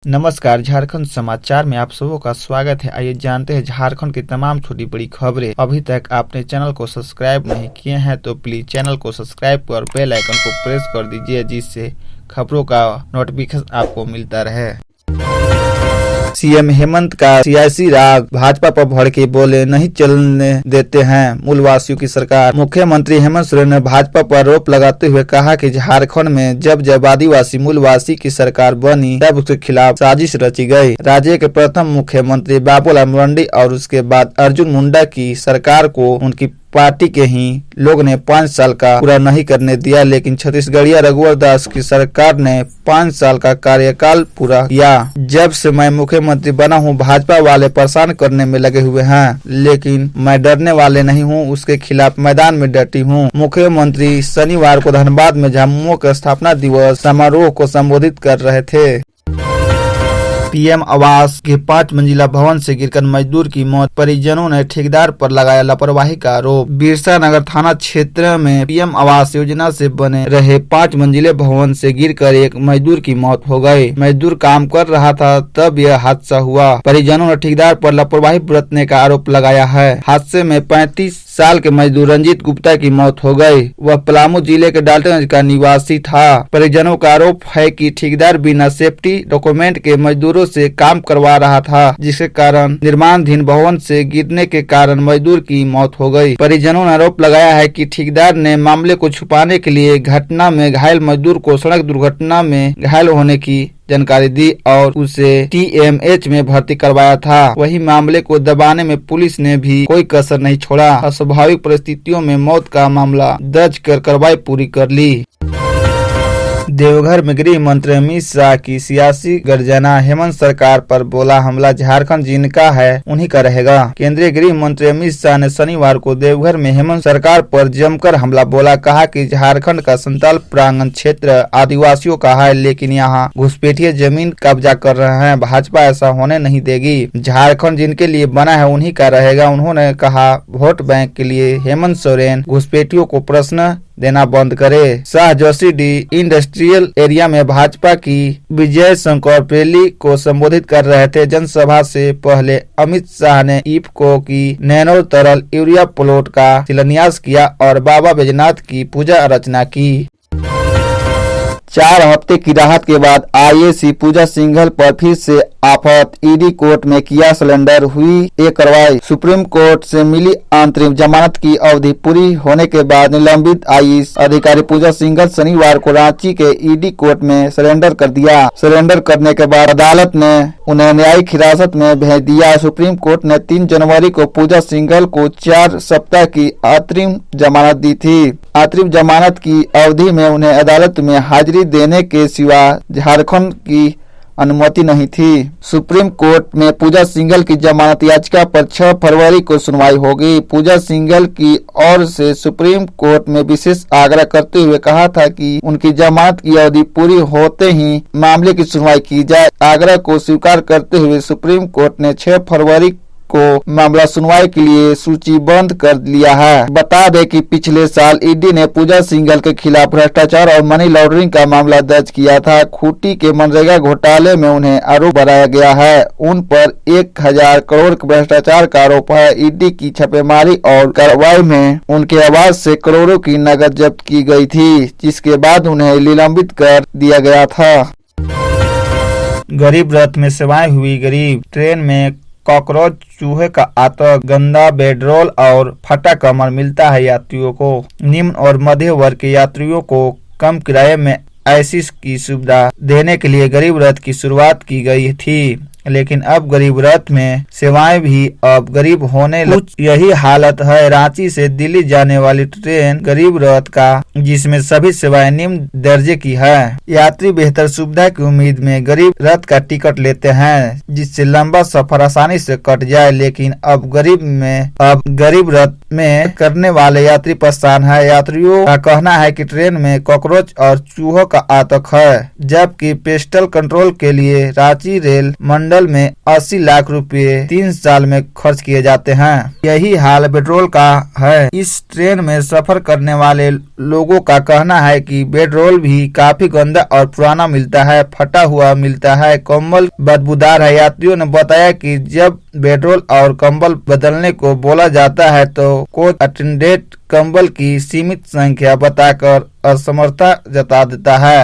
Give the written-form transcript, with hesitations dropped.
नमस्कार, झारखंड समाचार में आप सबों का स्वागत है। आइए जानते हैं झारखंड की तमाम छोटी बड़ी खबरें। अभी तक आपने चैनल को सब्सक्राइब नहीं किए हैं तो प्लीज चैनल को सब्सक्राइब कर बेल आइकन को प्रेस कर दीजिए, जिससे खबरों का नोटिफिकेशन आपको मिलता रहे। सीएम हेमंत का सियासी राग भाजपा पर भड़के बोले, नहीं चलने देते हैं मूलवासियों की सरकार। मुख्यमंत्री हेमंत सोरेन ने भाजपा पर आरोप लगाते हुए कहा कि झारखंड में जब आदिवासी मूलवासी की सरकार बनी तब उसके खिलाफ साजिश रची गई। राज्य के प्रथम मुख्यमंत्री बाबूलाल मरांडी और उसके बाद अर्जुन मुंडा की सरकार को उनकी पार्टी के ही लोग ने 5 साल का पूरा नहीं करने दिया, लेकिन छत्तीसगढ़िया रघुवर दास की सरकार ने 5 साल का कार्यकाल पूरा किया। जब से मैं मुख्यमंत्री बना हूं, भाजपा वाले परेशान करने में लगे हुए हैं, लेकिन मैं डरने वाले नहीं हूं, उसके खिलाफ मैदान में डटी हूं। मुख्यमंत्री शनिवार को धनबाद में झामुमो के स्थापना दिवस समारोह को संबोधित कर रहे थे। पीएम आवास के 5 मंजिला भवन से गिरकर मजदूर की मौत, परिजनों ने ठेकेदार पर लगाया लापरवाही का आरोप। बिरसा नगर थाना क्षेत्र में पीएम आवास योजना से बने रहे 5 मंजिले भवन से गिरकर एक मजदूर की मौत हो गई। मजदूर काम कर रहा था तब यह हादसा हुआ। परिजनों ने ठेकेदार पर लापरवाही बरतने का आरोप लगाया है। हादसे में 35 साल के मजदूर रंजीत गुप्ता की मौत हो गई। वह पलामू जिले के डाल्टनगंज का निवासी था। परिजनों का आरोप है कि ठेकेदार बिना सेफ्टी डॉक्यूमेंट के मजदूरों से काम करवा रहा था, जिसके कारण निर्माणाधीन भवन से गिरने के कारण मजदूर की मौत हो गई। परिजनों ने आरोप लगाया है कि ठेकेदार ने मामले को छुपाने के लिए घटना में घायल मजदूर को सड़क दुर्घटना में घायल होने की जानकारी दी और उसे TMH में भर्ती करवाया था। वही मामले को दबाने में पुलिस ने भी कोई कसर नहीं छोड़ा। अस्वाभाविक परिस्थितियों में मौत का मामला दर्ज कर कार्रवाई पूरी कर ली। देवघर में गृह मंत्री अमित शाह की सियासी गर्जना, हेमंत सरकार पर बोला हमला, झारखंड जिनका है उन्हीं का रहेगा। केंद्रीय गृह मंत्री अमित शाह ने शनिवार को देवघर में हेमंत सरकार पर जमकर हमला बोला। कहा कि झारखंड का संताल प्रांगण क्षेत्र आदिवासियों का है, लेकिन यहाँ घुसपैठिए जमीन कब्जा कर रहे हैं। भाजपा ऐसा होने नहीं देगी। झारखंड जिनके लिए बना है उन्हीं का रहेगा। उन्होंने कहा वोट बैंक के लिए हेमंत सोरेन घुसपैठियों को प्रश्न देना बंद करे। शाह जोशीडीह इंडस्ट्रियल एरिया में भाजपा की विजय संकल्प रैली को संबोधित कर रहे थे। जनसभा से पहले अमित शाह ने इफ्को की नैनो तरल यूरिया प्लांट का शिलान्यास किया और बाबा बैजनाथ की पूजा अर्चना की। 4 हफ्ते की राहत के बाद IAC पूजा सिंघल पर फिर से आफत। ED कोर्ट में किया सिलेंडर, हुई एक कार्रवाई। सुप्रीम कोर्ट से मिली अंतरिम जमानत की अवधि पूरी होने के बाद निलंबित IAS अधिकारी पूजा सिंघल शनिवार को रांची के ED कोर्ट में सरेंडर कर दिया। सरेंडर करने के बाद अदालत ने उन्हें न्यायिक हिरासत में भेज दिया। सुप्रीम कोर्ट ने 3 जनवरी को पूजा सिंघल को 4 सप्ताह की अंतरिम जमानत दी थी। अंतरिम जमानत की अवधि में उन्हें अदालत में हाजिरी देने के सिवा झारखंड की अनुमति नहीं थी। सुप्रीम कोर्ट में पूजा सिंघल की जमानत याचिका पर 6 फरवरी को सुनवाई होगी। पूजा सिंघल की ओर से सुप्रीम कोर्ट में विशेष आग्रह करते हुए कहा था कि उनकी जमानत की अवधि पूरी होते ही मामले की सुनवाई की जाए। आग्रह को स्वीकार करते हुए सुप्रीम कोर्ट ने 6 फरवरी को मामला सुनवाई के लिए सूचीबद्ध कर लिया है। बता दें कि पिछले साल ED ने पूजा सिंघल के खिलाफ भ्रष्टाचार और मनी लॉन्ड्रिंग का मामला दर्ज किया था। खूंटी के मनरेगा घोटाले में उन्हें आरोप लगाया गया है। उन पर 1000 करोड़ भ्रष्टाचार का आरोप है। ED की छापेमारी और कार्रवाई में उनके आवास से करोड़ों की नकद जब्त की गई थी, जिसके बाद उन्हें निलंबित कर दिया गया था। गरीब रथ में सेवाएं हुई गरीब। ट्रेन में कॉकरोच, चूहे का आतंक, गंदा बेडरोल और फटा कमर मिलता है यात्रियों को। निम्न और मध्य वर्ग के यात्रियों को कम किराए में ऐसी की सुविधा देने के लिए गरीब रथ की शुरुआत की गई थी, लेकिन अब गरीब रथ में सेवाएं भी अब गरीब होने लगी। यही हालत है रांची से दिल्ली जाने वाली ट्रेन गरीब रथ का, जिसमें सभी सेवाएं निम्न दर्जे की है। यात्री बेहतर सुविधा की उम्मीद में गरीब रथ का टिकट लेते हैं, जिससे लंबा सफर आसानी से कट जाए, लेकिन अब गरीब रथ में करने वाले यात्री परेशान है। यात्रियों का कहना है कि ट्रेन में कॉकरोच और चूहों का आतंक है, जबकि पेस्टल कंट्रोल के लिए रांची रेल मंडल में 80 लाख रुपए 3 साल में खर्च किए जाते हैं। यही हाल बेडरोल का है। इस ट्रेन में सफर करने वाले लोगों का कहना है कि बेडरोल भी काफी गंदा और पुराना मिलता है, फटा हुआ मिलता है, कंबल बदबूदार है। यात्रियों ने बताया कि जब बेडरोल और कंबल बदलने को बोला जाता है तो कोच अटेंडेंट कंबल की सीमित संख्या बताकर असमर्थता जता देता है।